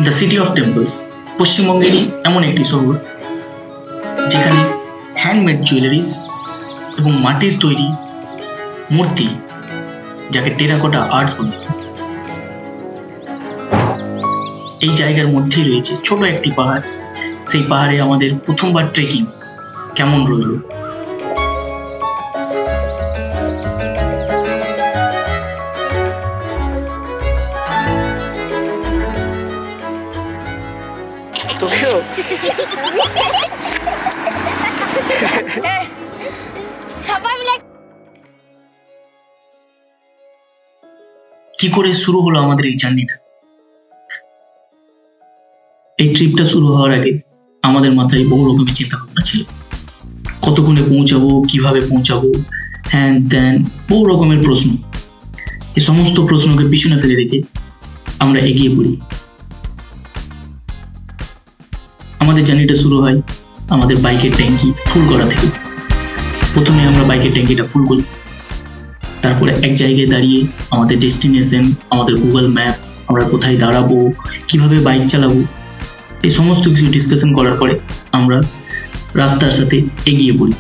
The city of temples পশ্চিমবঙ্গেরই এমন একটি শহর যেখানে হ্যান্ডমেড জুয়েলারিস এবং মাটির তৈরি মূর্তি, যাকে টেরাকোটা আর্টস বলে, এই জায়গার মধ্যেই রয়েছে ছোট একটি পাহাড়। সেই পাহাড়ে আমাদের প্রথমবার ট্রেকিং কেমন রইল। তোকেও কি করে শুরু হলো আমাদের এই জার্নিটা? এই ট্রিপটা শুরু হওয়ার আগে আমাদের মাথায় বহু রকমের চিন্তা ভাবনা ছিল। কতক্ষণে পৌঁছাবো, কিভাবে পৌঁছাবো, হ্যান ত্যান বহু রকমের প্রশ্ন। এই সমস্ত প্রশ্নকে পিছনে ফেলে রেখে আমরা এগিয়ে পড়ি। আমাদের জার্নিটা শুরু হয় আমাদের বাইকের ট্যাঙ্কি ফুল করা থেকে। প্রথমে আমরা বাইকের ট্যাঙ্কিটা ফুল করি, তারপরে এক জায়গায় দাঁড়িয়ে আমাদের ডেস্টিনেশন, আমাদের গুগল ম্যাপ, আমরা কোথায় দাঁড়াবো, কিভাবে বাইক চালাবো, এই সমস্ত কিছু ডিসকাশন করার পরে আমরা রাস্তার সাথে এগিয়ে পড়ি।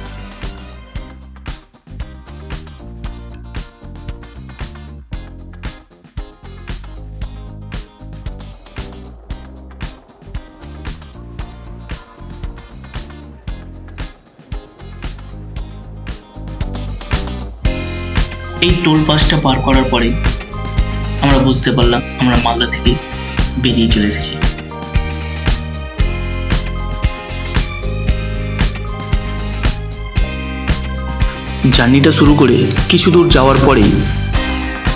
এই টোল পাসটা পার করার পরে আমরা বুঝতে পারলাম আমরা মালদা থেকে বেরিয়ে চলে এসেছি। জার্নিটা শুরু করে কিছু দূর যাওয়ার পরেই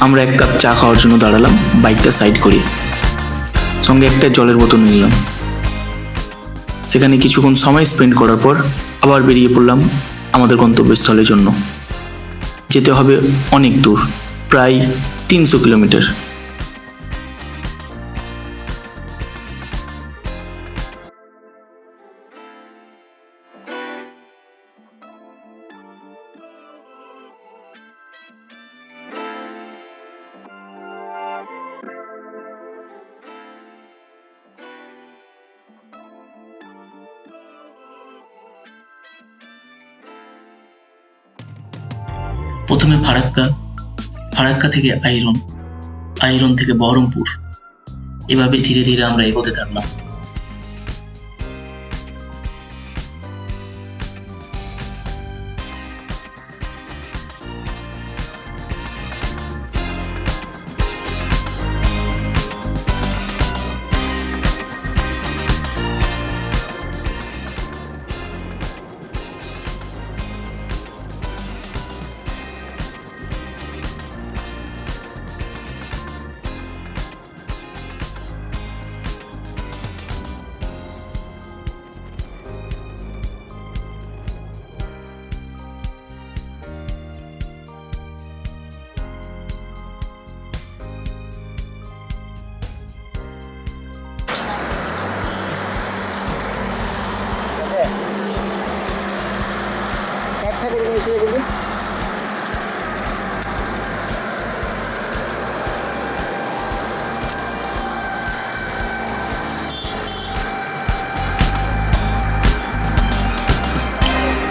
আমরা এক কাপ চা খাওয়ার জন্য দাঁড়ালাম, বাইকটা সাইড করে। সঙ্গে একটা জলের বোতল নিলাম। সেখানে কিছুক্ষণ সময় স্পেন্ড করার পর আবার বেরিয়ে পড়লাম আমাদের গন্তব্যস্থলের জন্য। যেতে হবে অনেক দূর, প্রায় 300 কিলোমিটার। প্রথমে ফারাক্কা থেকে আইরন থেকে বহরমপুর, এভাবে ধীরে ধীরে আমরা এগোতে থাকলাম।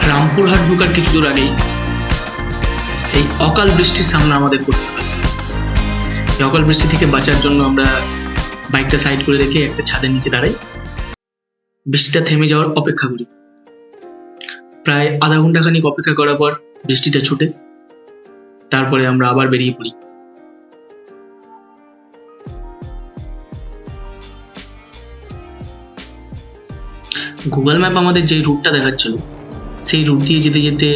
রামপুরহাট ঢোকার কিছু দূর আগেই এই অকাল বৃষ্টির সামনে আমাদের করতে হয়। এই অকাল বৃষ্টি থেকে বাঁচার জন্য আমরা বাইকটা সাইড করে রেখে একটা ছাদের নিচে দাঁড়াই, বৃষ্টিটা থেমে যাওয়ার অপেক্ষা করি। প্রায় আধা ঘন্টা খানিক অপেক্ষা করার পর বৃষ্টিটা ছুটে, তারপরে আমরা আবার বেরিয়ে পড়ি। গুগল ম্যাপ আমাদের যে রুটটা দেখাচ্ছিল, সেই রুট দিয়ে যেতে যেতে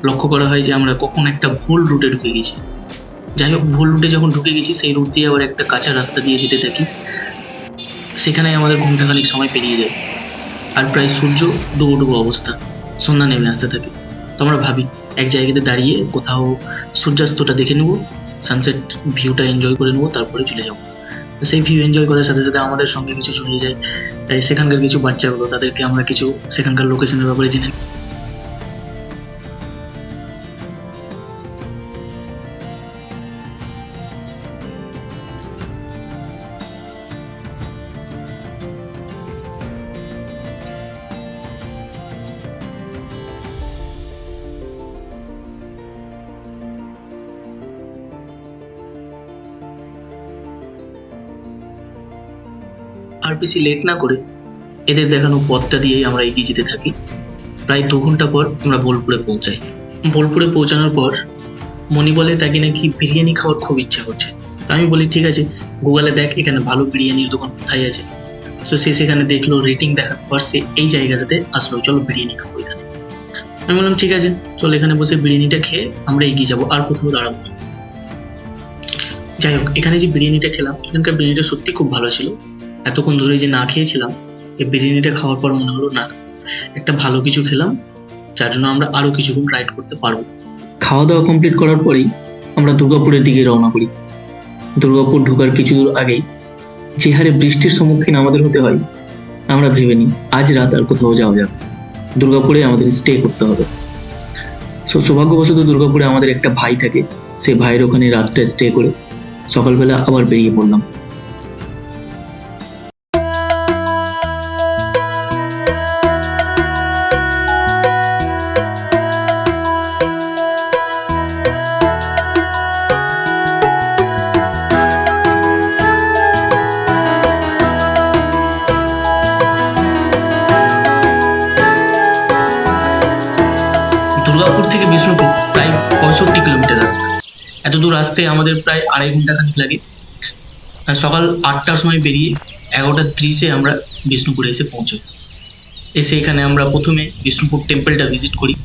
লক্ষ্য করা হয় যে আমরা কখন একটা ভুল রুটে ঢুকে গেছি। যাই হোক, ভুল রুটে যখন ঢুকে গেছি, সেই রুট দিয়ে আবার একটা কাঁচা রাস্তা দিয়ে যেতে থাকি। সেখানে আমাদের ঘন্টাখানিক সময় পেরিয়ে যায়, আর প্রায় সূর্য ডুবো ডুবো অবস্থা, সন্ধ্যা নেমে আসতে থাকে। তো আমরা ভাবি এক জায়গাতে দাঁড়িয়ে কোথাও সূর্যাস্তটা দেখে নেবো, সানসেট ভিউটা এনজয় করে নেবো, তারপরে চলে যাবো। সেই ভিউ এনজয় করার সাথে সাথে আমাদের সঙ্গে কিছু জড়িয়ে যায় সেখানকার কিছু বাচ্চাগুলো, তাদেরকে আমরা কিছু সেখানকার লোকেশনের ব্যাপারে জেনে। আর বেশি লেট না করে এদের দেখানো পথটা দিয়েই আমরা এগিয়ে যেতে থাকি। প্রায় 2 ঘন্টা পর আমরা বোলপুরে পৌঁছাই। বোলপুরে পৌঁছানোর পর মনি বলে তাকে নাকি বিরিয়ানি খাওয়ার খুব ইচ্ছা করছে। তো আমি বলি ঠিক আছে, গুগলে দেখ এখানে ভালো বিরিয়ানির দোকান কোথায় আছে। তো সে সেখানে দেখলো, রেটিং দেখার পর সে এই জায়গাটাতে আসলো, চলো বিরিয়ানি খাবো এখানে। আমি বললাম ঠিক আছে, চলো এখানে বসে বিরিয়ানিটা খেয়ে আমরা এগিয়ে যাবো, আর কোথাও দাঁড়াবো না। যাই হোক, এখানে যে বিরিয়ানিটা খেলাম, এখানকার বিরিয়ানিটা সত্যি খুব ভালো ছিল। এতক্ষণ ধরে যে না খেয়েছিলাম, এই বিরিয়ানিটা খাওয়ার পর মনে হলো না, একটা ভালো কিছু খেলাম, যার জন্য আমরা আরো কিছুক্ষণ রাইড করতে পারবো। খাওয়া দাওয়া কমপ্লিট করার পরেই আমরা দুর্গাপুরের দিকে রওনা করি। দুর্গাপুর ঢোকার কিছু দূর আগেই যে হারে বৃষ্টির সম্মুখীন আমাদের হতে হয়, আমরা ভেবে নিই আজ রাত আর কোথাও যাওয়া যাবে, দুর্গাপুরে আমাদের স্টে করতে হবে। সৌভাগ্যবশত দুর্গাপুরে আমাদের একটা ভাই থাকে, সেই ভাইয়ের ওখানে রাতটা স্টে করে সকালবেলা আবার বেরিয়ে পড়লাম। দুর্গাপুর থেকে বিষ্ণুপুর প্রায় 65 কিলোমিটার রাস্তা। এত দূর আসতে আমাদের প্রায় 2.5 ঘন্টা খানিক লাগে। আর সকাল 8টার সময় বেরিয়ে 11:30 আমরা বিষ্ণুপুরে এসে পৌঁছাই। এসে এখানে আমরা প্রথমে বিষ্ণুপুর টেম্পলটা ভিজিট করি।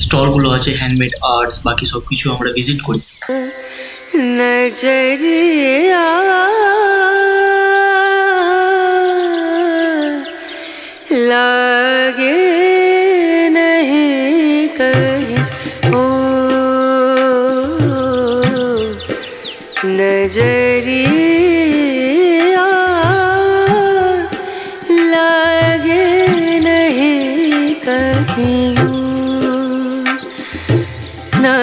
স্টলগুলো আছে, হ্যান্ডমেড আর্টস, বাকি সব কিছু আমরা ভিজিট করি। नजरिया लागे नहीं कहीं ओ नजरिया लागे नहीं कहीं ना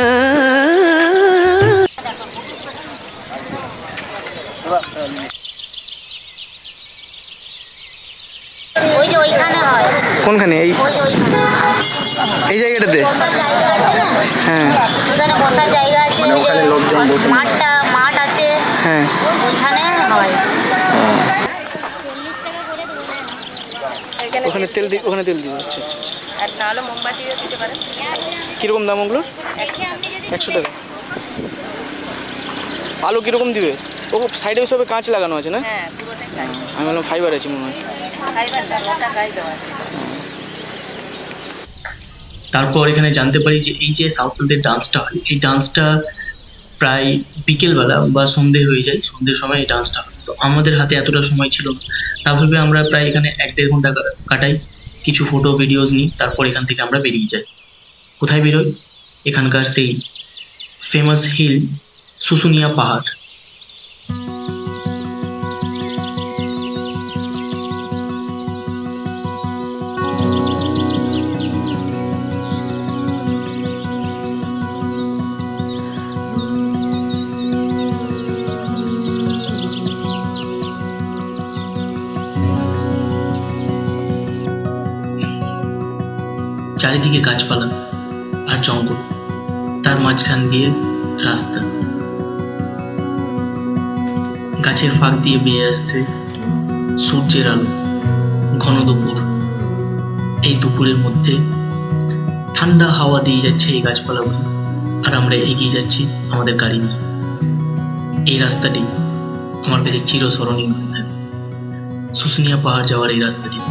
ওই যে ওইখানে হয়, কোনখানে? এই ওই যে ওইখানে এই জায়গাটাতে? বসার জায়গা আছে না, হ্যাঁ ওইখানে বসার জায়গা আছে, মানে ওই যে ওখানে লোকজন বসে? মাঠ আছে, হ্যাঁ। ওইখানে হয়। ওখানে তেল দিই, ওখানে তেল দিই। আচ্ছা আচ্ছা আচ্ছা। আর নাহলে মোমবাতিও দিতে পারেন। কীরকম দাম ওগুলো? 100 টাকা। আলু কীরকম দিবে? ও সাইডে সবে কাঁচ লাগানো আছে না? হ্যাঁ, পুরোটাই কাজ। আমি বললাম ফাইবার আছে মনে হয়। ফাইবারটা মোটা কাজ দেওয়া আছে। তারপর এখানে জানতে পারি যে এই যে সাউথফিল্ডের ডান্সটা হয়, এই ডান্সটা প্রায় বিকেলবেলা বা সন্ধে হয়ে যায়, সন্ধ্যের সময় এই ডান্সটা হয়। তো আমাদের হাতে এতটা সময় ছিল না, তা ভেবে আমরা প্রায় এখানে 1-1.5 ঘন্টা কাটাই, কিছু ফটো ভিডিওস নিই, তারপর এখান থেকে আমরা বেরিয়ে যাই। কোথায় বেরোই? এখানকার সেই ফেমাস হিল শুশুনিয়া পাহাড়। চারিদিকে গাছপালা আর জঙ্গল, তার মাঝখান দিয়ে রাস্তা, গাছের ফাঁক দিয়ে বেয়ে আসছে সূর্যের আলো। ঘন দুপুর, এই দুপুরের মধ্যে ঠান্ডা হাওয়া দিয়ে যাচ্ছে এই গাছপালাগুলো, আর আমরা এগিয়ে যাচ্ছি আমাদের গাড়ি নিয়ে। এই রাস্তাটি আমার কাছে চিরস্মরণীয় হয়ে থাকবে, শুশুনিয়া পাহাড় যাওয়ার এই রাস্তাটি।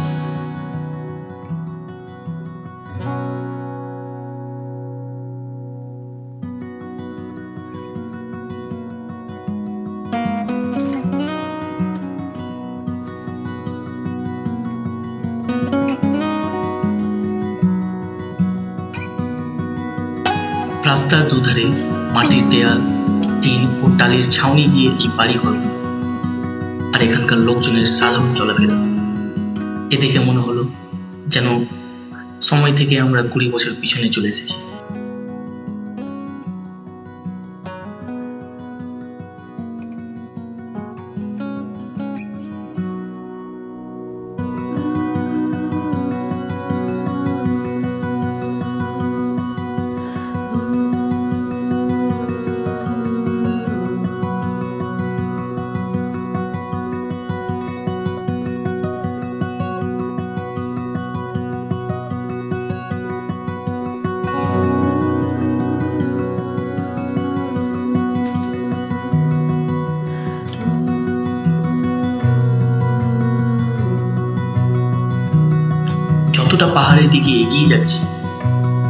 রাস্তার দুধারে মাটির দেয়াল, টিন ও টালির ছাউনি দিয়ে এই বাড়িঘরগুলো, আর এখানকার লোকজনের সাধারণ চলাফেরা, এ দেখে মনে হলো যেন সময় থেকে আমরা 20 বছর পিছনে চলে এসেছি। যতটা পাহাড়ের দিকে এগিয়ে যাচ্ছি,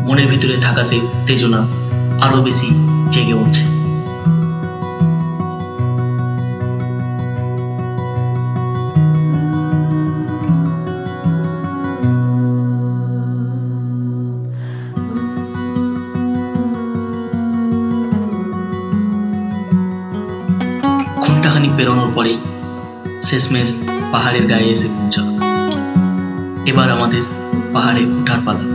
মনের ভিতরে থাকা সেই উত্তেজনা আরো বেশি জেগে উঠছে। ঘন্টাখানিক বেরোনোর পরেই শেষমেশ পাহাড়ের গায়ে এসে পৌঁছালো। এবার আমাদের পাহাড়ে ওঠার পালা।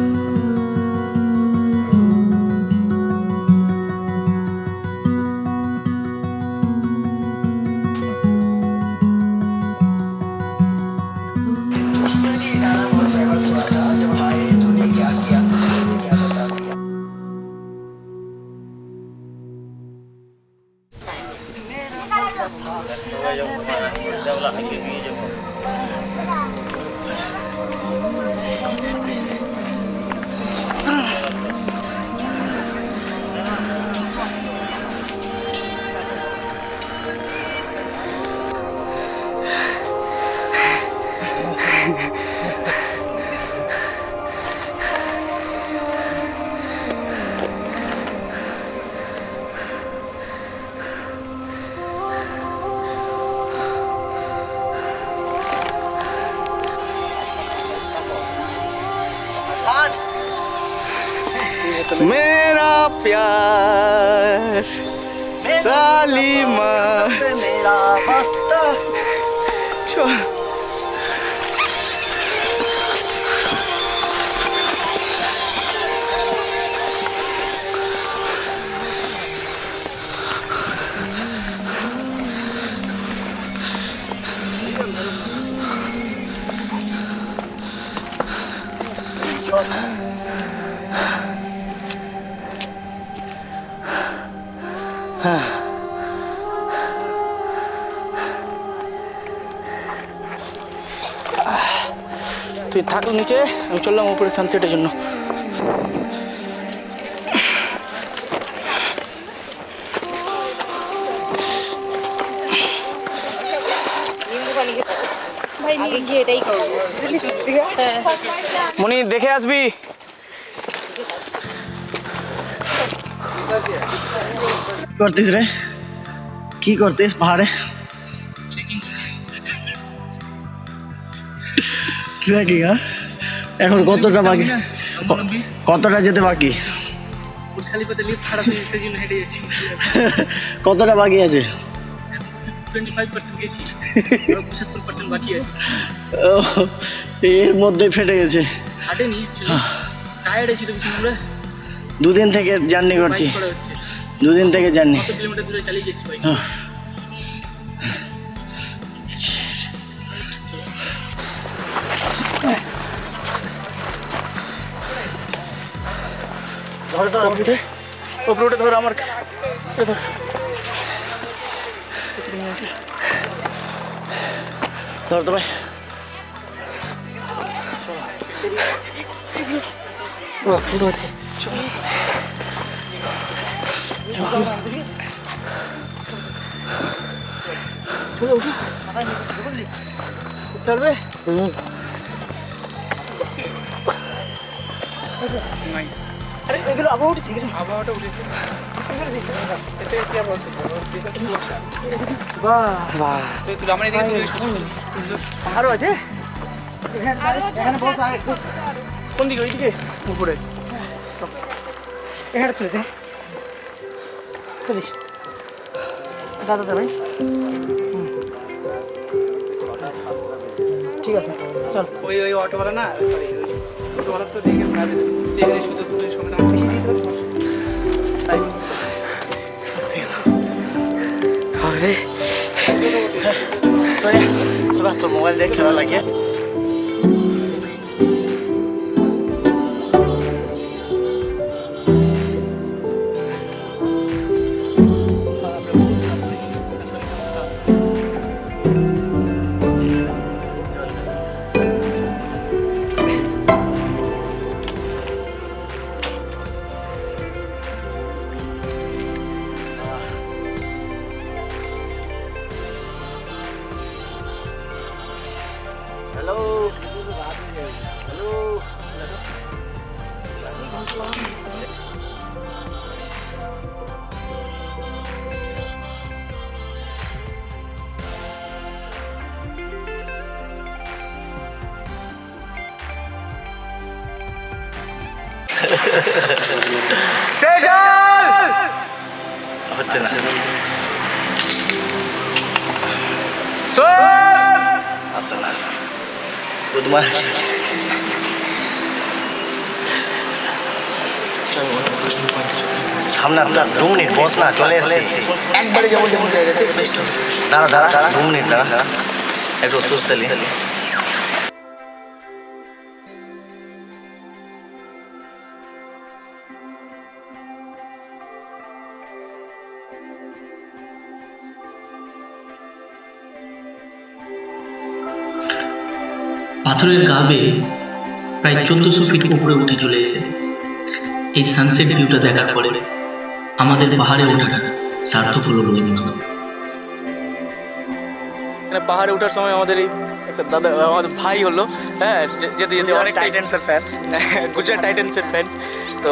मेरा प्यार सालिमा मेरा मस्ता चल তুই থাকো নিচে, আমি চললাম উপরে সানসেটের জন্য। মনি দেখে আসবি। করতিস রে? কি করতিস পাহাড়ে? ট্রেকিং? এখন কতটা বাকি? কতটা যেতে বাকি? কতটা বাকি আছে? 25% গেছি, 75% বাকি আছে। ও, এর মধ্যে ফেটে গেছে। হাঁটেনি অ্যাকচুয়ালি, টায়ার্ড আছি তো বেশি। আমরা দুদিন থেকে জার্নি করছি, দুদিন থেকে জার্নি। 900 কিলোমিটার দূরে চালিয়ে যাচ্ছি ভাই। ধর ধর উপরে ধর আমার ধর। ধর তো ভাই। শুরু হচ্ছে। চলবে। আরে এগুলো আবহাওয়া উঠেছে, আবহাওয়াটা উঠেছে। আরো আছে কোন দিকে? ওইদিকে উপরে এখানে চলে যায়। চলিস দাদা ভাই, ঠিক আছে চল। ওই অটোওয়ালা না, সরি অটোওয়ালা তো দেখে সুযোগ তুলে সঙ্গে তাই আসতে সুবাস তোর মোবাইল দিয়ে খেলা লাগিয়ে Hello. হচ্ছে না আসছে না গুড মর্নিং हम ना 2 मिनट बस ना चले এসেছি একবারে যেমন যেমন জায়গাতে দাঁড়া দাঁড়া 2 মিনিট দাঁড়া একটু সুস্থলি পাথরের গা বেয়ে প্রায় 1400 ফিট উপরে উঠে চলে এসে এই সানসেট ভিউটা দেখার পরে আমাদের পাহাড়ে ওঠাটা সার্থক হলো বলে মনে হয়। মানে পাহাড়ে ওঠার সময় আমাদের এই একটা দাদা আমাদের ভাই হলো, হ্যাঁ যেতে যেতে অনেক টাইটান্সের ফ্যান গুজরাট টাইটান্সের ফ্যান। তো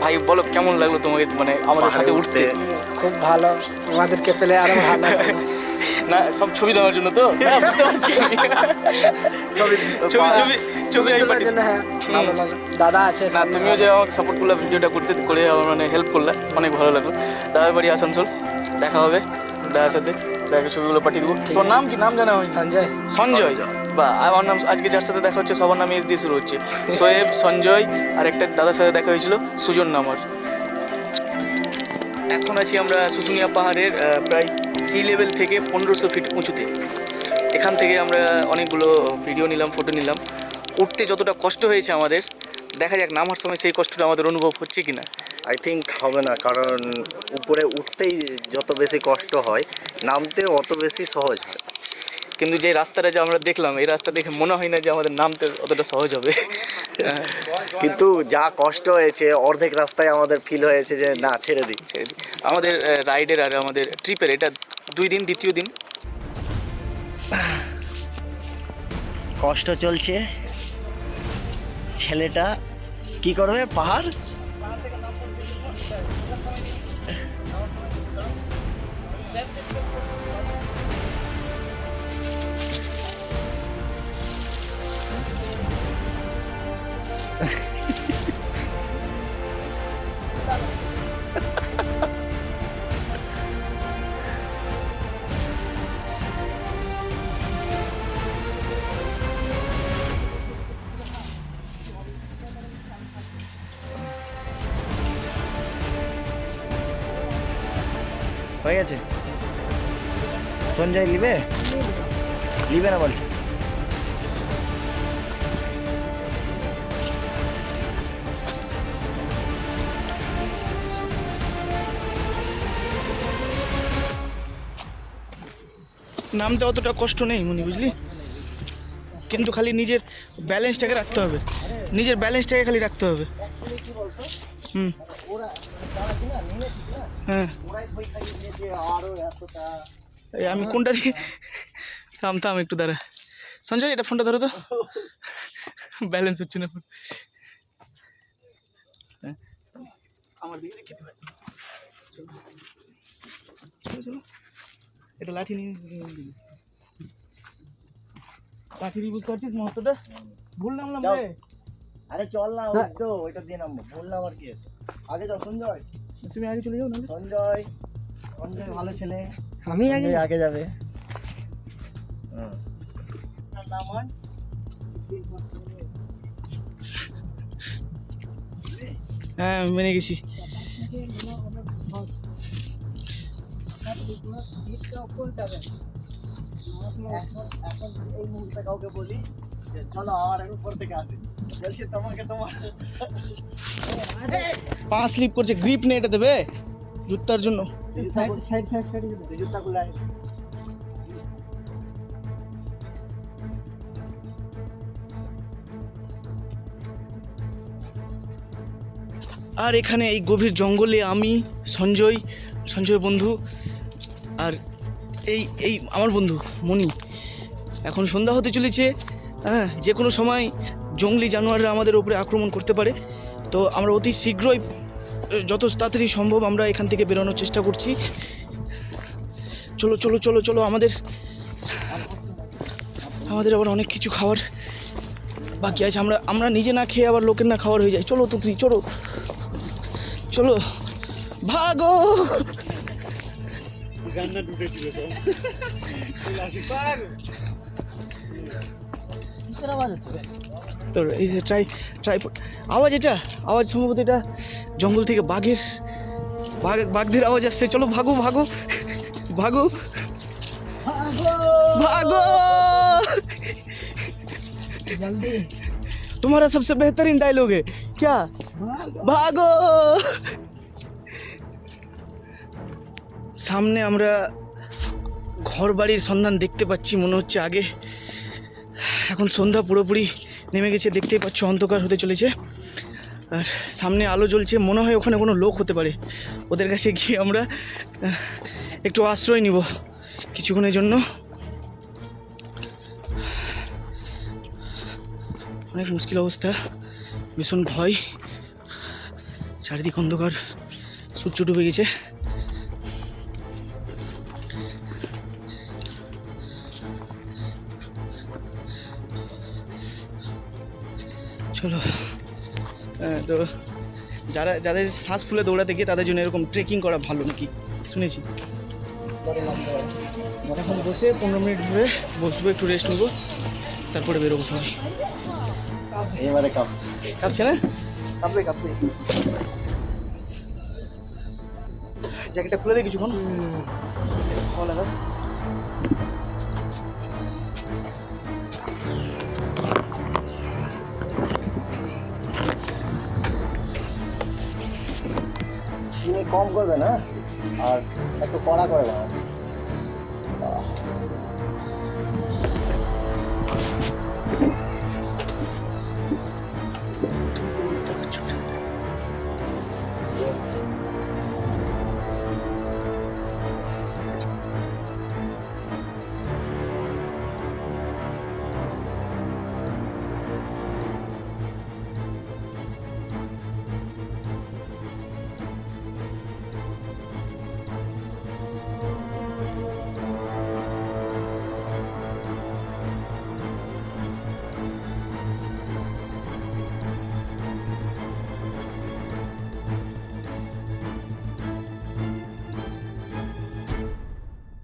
ভাই বলো কেমন লাগলো তোমাকে মানে আমাদের সাথে উঠতে? খুব ভালো, তোমাদেরকে পেলে আরো ভালো। না সব ছবি নেওয়ার জন্য তো হ্যাঁ, বুঝতে পারছি আমি। ছবি ছবি ছবি ছবি আমি তোলার পাঠিয়ে- জন্য, হ্যাঁ ভালো লাগলো। দাদা আছে না তুমিও যে আমাকে সাপোর্ট করলে ভিডিওটা করতে করে আমার মানে হেল্প করলে অনেক ভালো লাগলো। দাদার বাড়ি আসানসোল, দেখা হবে দাদার সাথে, দাদাকে ছবিগুলো পাঠিয়ে দেবো। তোর নাম কি? নাম জানা হয়নি। সঞ্জয়। সঞ্জয় বা আমার নাম আজকে যার সাথে দেখা হচ্ছে সবার নাম এস দিয়ে শুরু হচ্ছে, সোয়েব, সঞ্জয়, আর একটা দাদার সাথে দেখা হয়েছিল সুজন নামার। এখন আছি আমরা শুশুনিয়া পাহাড়ের প্রায় সি লেভেল থেকে 1500 ফিট উঁচুতে। এখান থেকে আমরা অনেকগুলো ভিডিও নিলাম, ফটো নিলাম। উঠতে যতটা কষ্ট হয়েছে আমাদের, দেখা যাক নামার সময় সেই কষ্টটা আমাদের অনুভব হচ্ছে কিনা। আই থিঙ্ক হবে না, কারণ উপরে উঠতেই যত বেশি কষ্ট হয় নামতে অত বেশি সহজ হয়। কিন্তু যে রাস্তাটা যে আমরা দেখলাম, এই রাস্তা দেখে মনে হয় না যে আমাদের নামতে অতটা সহজ হবে। কিন্তু যা কষ্ট হয়েছে অর্ধেক রাস্তায় আমাদের ফিল হয়েছে যে না ছেড়ে দিই। ছেড়ে দিই। আমাদের রাইডের আর আমাদের ট্রিপের এটা 2 দিন, দ্বিতীয় দিন। কষ্ট চলছে, ছেলেটা কি করবে পাহাড় হয়ে গেছে। সঞ্জয় লিবে লিবে না বলছে। নামতে অতটা কষ্ট নেই মনি, বুঝলি, কিন্তু খালি নিজের ব্যালেন্সটাকে রাখতে হবে, নিজের ব্যালেন্সটাকে খালি রাখতে হবে। হ্যাঁ এই আমি কোনটা দিয়ে থাম একটু দাঁড়া। সঞ্জয় এটা ফোনটা ধরো তো, ব্যালেন্স হচ্ছে না ফোন। আমার দিকে খেতে পারি, চলো এটা লাঠি নিয়ে লাঠি দিয়ে, বুঝতে পারছিস মহত্বটা? ভুল নামলাম রে। আরে চল না, তো ওইটা দিয়ে নামবো, বললাম আর কি আছে। আগে যাও সঞ্জয়, তুমি আগে চলে যাও না। সঞ্জয় ভালো ছেলে, আমি আগে যাবে। হ্যাঁ মেনে গেছি। এখন এই মুহূর্তে কাউকে বলি যে চলো আমার এখন উপর থেকে আসে, বলছি তোমাকে তোমার পা স্লিপ করছে, গ্রিপ নেই এটা দেবে জুতার জন্য। জুতা খুলে আর এখানে এই গভীর জঙ্গলে আমি, সঞ্জয়ের বন্ধু, আর এই আমার বন্ধু মনি। এখন সন্ধ্যা হতে চলেছে, হ্যাঁ, যে কোনো সময় জঙ্গলি জানোয়াররা আমাদের উপরে আক্রমণ করতে পারে। তো আমরা অতি শীঘ্রই যত তাড়াতাড়ি সম্ভব আমরা এখান থেকে বেরোনোর চেষ্টা করছি। চলো চলো চলো চলো, আমাদের আবার অনেক কিছু খাওয়ার বাকি আছে। আমরা নিজে না খেয়ে আবার লোকের না খাওয়ার হয়ে যায়। চলো তুই চলো চলো, ভাগো। তো এই যে আওয়াজ, আওয়াজ সম্ভবত এটা জঙ্গল থেকে বাঘদের আওয়াজ আসছে। চলো ভাগো ভাগো ভাগো भागो। तुम्हारा सबसे बेहतरीन डायलॉग है क्या? भागो। সামনে আমরা ঘর বাড়ির সন্ধান দেখতে পাচ্ছি মনে হচ্ছে। আগে এখন সন্ধ্যা পুরোপুরি নেমে গেছে, দেখতেই পাচ্ছ অন্ধকার হতে চলেছে। আর সামনে আলো জ্বলছে, মনে হয় ওখানে কোনো লোক হতে পারে। ওদের কাছে গিয়ে আমরা একটু আশ্রয় নিব কিছুক্ষণের জন্য। অনেক মুশকিল অবস্থা, ভীষণ ভয়, চারিদিক অন্ধকার, সূর্য ডুবে গেছে। চলো, তো যাদের শ্বাস ফুলে দৌড়াতে গিয়ে তাদের জন্য এরকম ট্রেকিং করা ভালো নাকি শুনেছি। এখন বসে 15 মিনিট ধরে বসবো, একটু রেস্ট নেবো, তারপরে বেরোবো সবাই। এবারে কাঁপছে না? কাঁপবে। জ্যাকেটটা খুলে দে কিছুক্ষণ, ভালো লাগা। চিনি কম করবে না, আর একটু কড়া করে দাও।